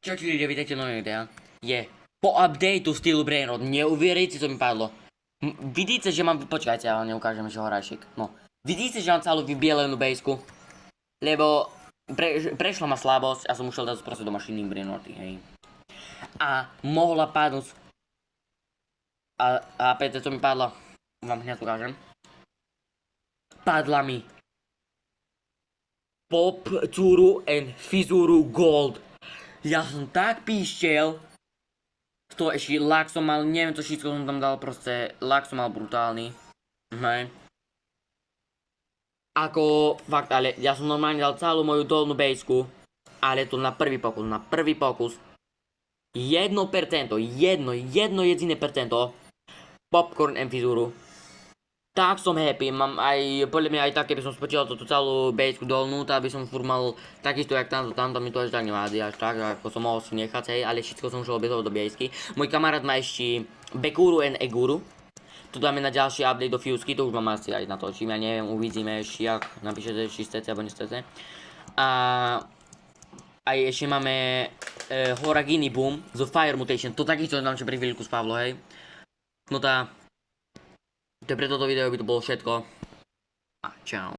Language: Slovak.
Čo ti ľudia, vítajte nový videa. Je po updateu stylu Brainrot. Neuvěříte, co mi padlo. Vidíte, že mám... Počkajte, ale neukážem ešte horášik. No. Vidíte, že mám celú vybielenú bejsku. Lebo prešla ma slabosť a som ušiel dať proste do mašiny Brainroty, hej. A mohla padnúť... A päť, co mi padla. Vám hneď ukážem. Padla mi Pop, Tsuru and Fizuru Gold. Ja som tak píšťel. To ešte lag som mal, neviem to všetko som tam dal, proste lag som mal brutálny. Hej. Ako, fakt, ale ja som normálne dal celú moju dolnú bejsku. Ale to na prvý pokus. 1%, jedno jediné percento. Popcorn and Fizuru. Tak som happy, mám aj, podľa mňa aj tak, keby som spočítal tú celú bejsku dolnú, tak by som furt mal takisto jak tamto mi to až tak nevádí, až tak, ako som mohol si nechať, hej, ale všetko som šel obetovať do bejsky. Môj kamarát má ešte Bekuru and Eguru, tu dáme na ďalší update do Fusky, to už mám asi aj natočím, ja neviem, uvidíme ešte, jak napíšete, či chcete, alebo nechcete. A aj ešte máme Horagini Boom zo Fire Mutation, to takisto nám čo pri chvíľku spavlo, hej. No tá... To je pre toto video by to bolo všetko. A čau.